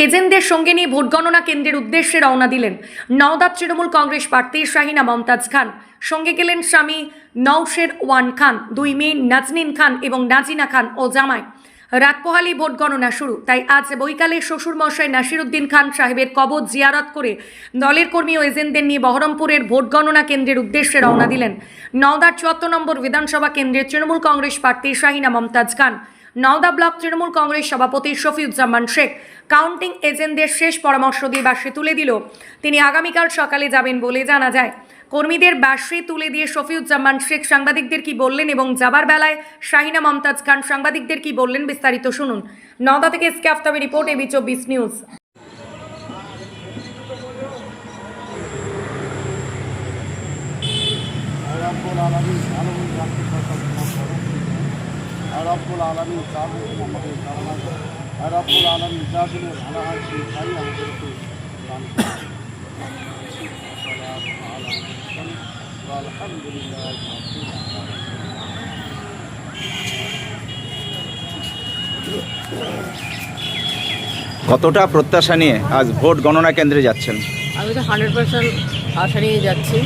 এজেন্টদের সঙ্গে নিয়ে ভোট গণনা কেন্দ্রের উদ্দেশ্যে রওনা দিলেন নওদার তৃণমূল কংগ্রেস প্রার্থী শাহিনা মমতাজ খান। সঙ্গে গেলেন স্বামী নওশের ওয়ান খান, দুই মেয়ে নাজনীন খান এবং নাজিনা খান ও জামাই। রাত পোহালেই ভোট গণনা শুরু, তাই আজ বৈকালে শ্বশুরমশাই নাসিরুদ্দিন খান সাহেবের কবর জিয়ারত করে দলের কর্মী ও এজেন্টদের নিয়ে বহরমপুরের ভোট গণনা কেন্দ্রের উদ্দেশ্যে রওনা দিলেন নওদার ৭৪ নম্বর বিধানসভা কেন্দ্রের তৃণমূল কংগ্রেস প্রার্থী শাহিনা মমতাজ খান। নওদা ব্লক তৃণমূল কংগ্রেস সভাপতি শফিউজ্জামান শেখ কাউন্টিং এজেন্টদের শেষ পরামর্শ দিয়ে বাঁশি তুলে দিল তিনি আগামীকাল সকালে যাবেন বলে জানা যায়। কর্মীদের বাঁশি তুলে দিয়ে শফিউজ্জামান শেখ সাংবাদিকদের কি বললেন এবং যাবার বেলায় শাহিনা মমতাজ খান সাংবাদিকদের কি বললেন বিস্তারিত শুনুন। নওদা থেকে SK Aftabi report, AB ২৪ news. রব্বুল আলামিন তাদের আমাদের কামনা করে, রব্বুল আলামিন যাদের ভালো হয় সেই তাই আমাদেরকে দান করে। আলহামদুলিল্লাহ। কতটা প্রত্যাশা নিয়ে আজ ভোট গণনা কেন্দ্রে যাচ্ছেন? আমি তো 100% আশা নিয়ে যাচ্ছি।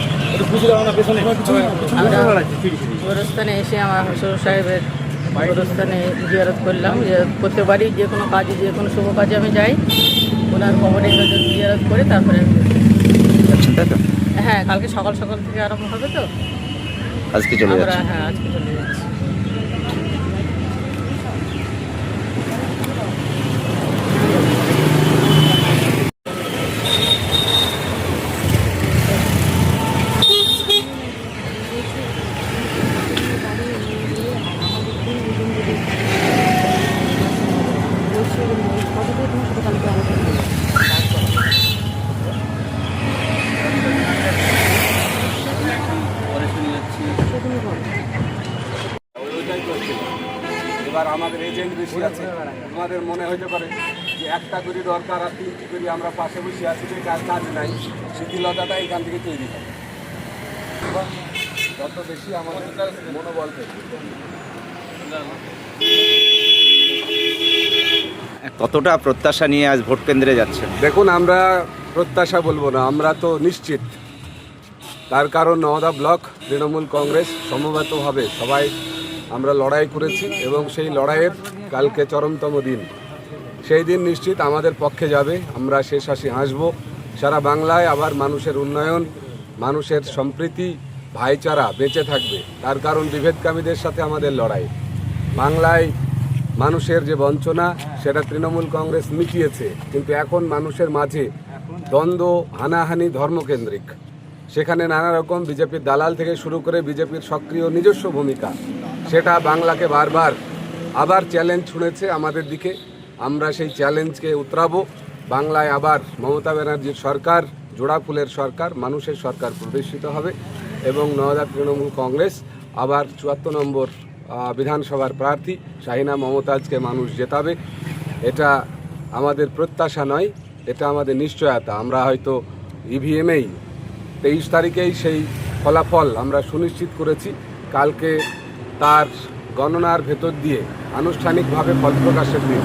আমরা গোরস্থানে এসে আমার শ্বশুর সাহেবের গোরস্থানে জিয়ারত করলাম। জিয়ারত করতে পারি, যে কোনো কাজে, যে কোনো শুভ কাজে আমি যাই, ওনার কবরে জিয়ারত করে তারপরে হ্যাঁ, কালকে সকাল সকাল থেকে আরম্ভ হবে, তো আজকে চলে যাচ্ছি। হ্যাঁ, আজকে চলে যাচ্ছি। এবার আমাদের এজেন্ট বেশি আছে, আমাদের মনে হইতে পারে যে একটা করে দরকার আর 3টি করে আমরা পাশে বসে আছি, যে কাজ নাই, শিথিলতাটা এখান থেকে তৈরি হয়। যত বেশি আমাদের মনোবল থেকে। কতটা প্রত্যাশা নিয়ে আজ ভোট কেন্দ্রে যাচ্ছেন? দেখুন, আমরা প্রত্যাশা বলবো না, আমরা তো নিশ্চিত। তার কারণ নওদা ব্লক তৃণমূল কংগ্রেস সমবেতভাবে সবাই আমরা লড়াই করেছি এবং সেই লড়াইয়ের কালকে চরমতম দিন। সেই দিন নিশ্চিত আমাদের পক্ষে যাবে। আমরা শেষ হাসি হাসব। সারা বাংলায় আবার মানুষের উন্নয়ন, মানুষের সম্প্রীতি, ভাইচারা বেঁচে থাকবে। তার কারণ বিভেদকামীদের সাথে আমাদের লড়াই। বাংলায় মানুষের যে বঞ্চনা, সেটা তৃণমূল কংগ্রেস মিটিয়েছে, কিন্তু এখন মানুষের মাঝে দ্বন্দ্ব, হানাহানি ধর্মকেন্দ্রিক। সেখানে নানা রকম বিজেপির দালাল থেকে শুরু করে বিজেপির সক্রিয় নিজস্ব ভূমিকা, সেটা বাংলাকে বারবার আবার চ্যালেঞ্জ ছুঁড়েছে আমাদের দিকে। আমরা সেই চ্যালেঞ্জকে উতরাবো। বাংলায় আবার মমতা ব্যানার্জির সরকার, জোড়া ফুলের সরকার, মানুষের সরকার প্রতিষ্ঠিত হবে এবং নওদা তৃণমূল কংগ্রেস আবার ৭৪ নম্বর বিধানসভার প্রার্থী শাহিনা মমতাজকে মানুষ জেতাবে। এটা আমাদের প্রত্যাশা নয়, এটা আমাদের নিশ্চয়তা। আমরা হয়তো ইভিএমেই 23 তারিখেই সেই ফলাফল আমরা সুনিশ্চিত করেছি। কালকে তার গণনার ভেতর দিয়ে আনুষ্ঠানিকভাবে ফলপ্রকাশের দিন।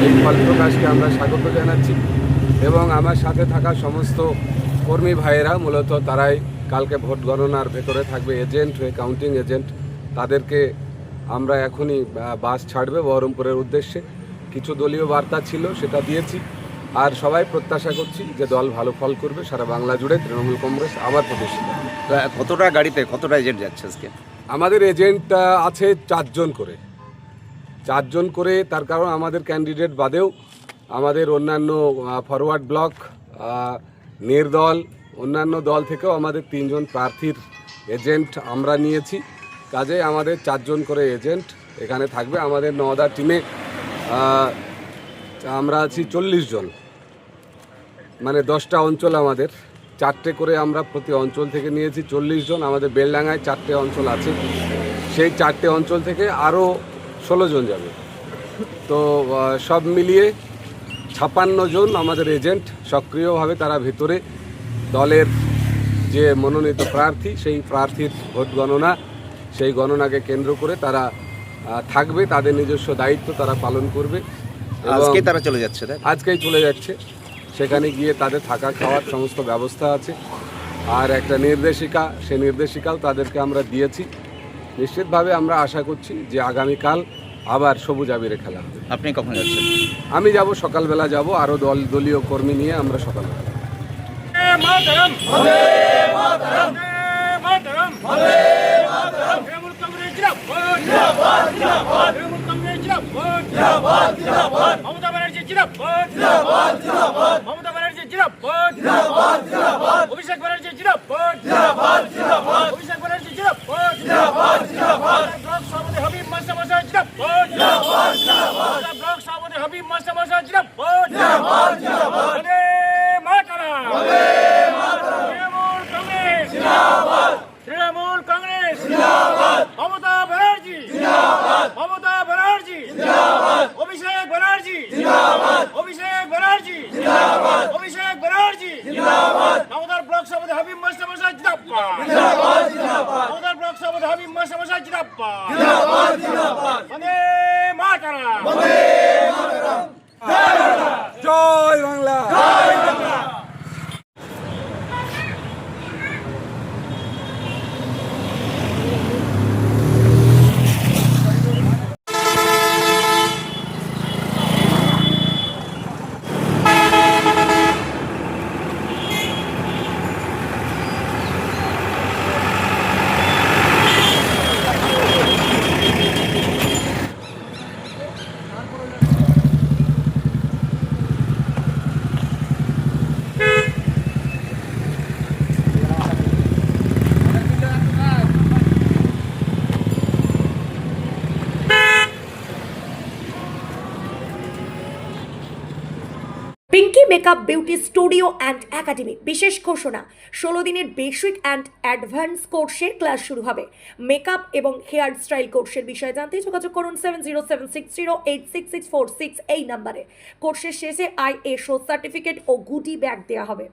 এই ফলপ্রকাশকে আমরা স্বাগত জানাচ্ছি এবং আমার সাথে থাকা সমস্ত কর্মী ভাইয়েরা মূলত তারাই কালকে ভোট গণনার ভেতরে থাকবে, এজেন্ট হয়ে, কাউন্টিং এজেন্ট। তাদেরকে আমরা এখনই বাস ছাড়বে বহরমপুরের উদ্দেশ্যে। কিছু দলীয় বার্তা ছিল, সেটা দিয়েছি। আর সবাই প্রত্যাশা করছি যে দল ভালো ফল করবে। সারা বাংলা জুড়ে তৃণমূল কংগ্রেস আবার প্রতিষ্ঠিত হবে। কতটা গাড়িতে, কতটা এজেন্ট যাচ্ছে আজকে? আমাদের এজেন্ট আছে 4 জন করে। 4 জন করে, তার কারণ আমাদের ক্যান্ডিডেট বাদেও আমাদের অন্যান্য ফরওয়ার্ড ব্লক, নির্দল, অন্যান্য দল থেকেও আমাদের 3 জন প্রার্থীর এজেন্ট আমরা নিয়েছি। কাজে আমাদের 4 জন করে এজেন্ট এখানে থাকবে। আমাদের নওদা টিমে আমরা আছি 40 জন, মানে 10টা অঞ্চল আমাদের, 4টে করে আমরা প্রতি অঞ্চল থেকে নিয়েছি 40 জন। আমাদের বেলডাঙ্গায় 4টে অঞ্চল আছে, সেই 4টে অঞ্চল থেকে আরও 16 জন যাবে। তো সব মিলিয়ে 56 জন আমাদের এজেন্ট সক্রিয়ভাবে তারা ভেতরে দলের যে মনোনীত প্রার্থী, সেই প্রার্থীর ভোট গণনা, সেই গণনাকে কেন্দ্র করে তারা থাকবে। তাদের নিজস্ব দায়িত্ব তারা পালন করবে। আজকে তারা চলে যাচ্ছে, তাই? আজকেই চলে যাচ্ছে। সেখানে গিয়ে তাদের থাকা খাওয়ার সমস্ত ব্যবস্থা আছে, আর একটা নির্দেশিকা, সে নির্দেশিকাও তাদেরকে আমরা দিয়েছি। নিশ্চিতভাবে আমরা আশা করছি যে আগামীকাল আবার সবুজ আবিরে খেলা হবে। আপনি কখন যাচ্ছেন? আমি যাব, সকালবেলা যাব, আরও দলীয় কর্মী নিয়ে আমরা সকালবেলা যাব। মমতা ব্যানার্জি জিন্দাবাদ, জিন্দাবাদ, জিন্দাবাদ। মমতা ব্যানার্জি জিন্দাবাদ, জিন্দাবাদ, জিন্দাবাদ। অভিষেক ব্যানার্জি জিন্দাবাদ, জিন্দাবাদ, জিন্দাবাদ। অভিষেক ব্যানার্জি জিন্দাবাদ, জিন্দাবাদ, জিন্দাবাদ। ব্লক সভাপতি হাবিব মাস্টার মশাই জিন্দাবাদ, জিন্দাবাদ, জিন্দাবাদ। ব্লক সভাপতি হাবিব মাস্টার মশাই জিন্দাবাদ, জিন্দাবাদ, জিন্দাবাদ। বন্দে মাতরম, বন্দে মাতরম। তৃণমূল কংগ্রেস জিন্দাবাদ, তৃণমূল কংগ্রেস জিন্দাবাদ। মমতা ব্যানার্জি জিন্দাবাদ, মমতা ব্যানার্জি জিন্দাবাদ। অভিষেক ব্যানার্জি জিন্দাবাদ, অভিষেক ব্যানার্জি জিন্দাবাদ, অভিষেক ব্যানার্জি জিন্দাবাদ। মমতার ব্লক সভাপতি হাবিব মাস্টার মশাই জিন্দাবাদ, জিন্দাবাদ, জিন্দাবাদ। মমতার ব্লক সভাপতি হাবিব মাস্টার মশাই জিন্দাবাদ, জিন্দাবাদ, জিন্দাবাদ। বন্দে মাতরম, বন্দে মাতরম। জয় বাংলা, জয় Bangla. Pinki makeup beauty studio and academy বিশেষ ঘোষণা, 16 দিনের বেসিক অ্যান্ড অ্যাডভান্স কোর্সের ক্লাস শুরু হবে। মেকআপ এবং হেয়ার স্টাইল কোর্সের বিষয়ে জানতে যোগাযোগ করুন 7076086646 এই নাম্বারে। কোর্সের শেষে ISO সার্টিফিকেট ও গুডি ব্যাগ দেওয়া হবে।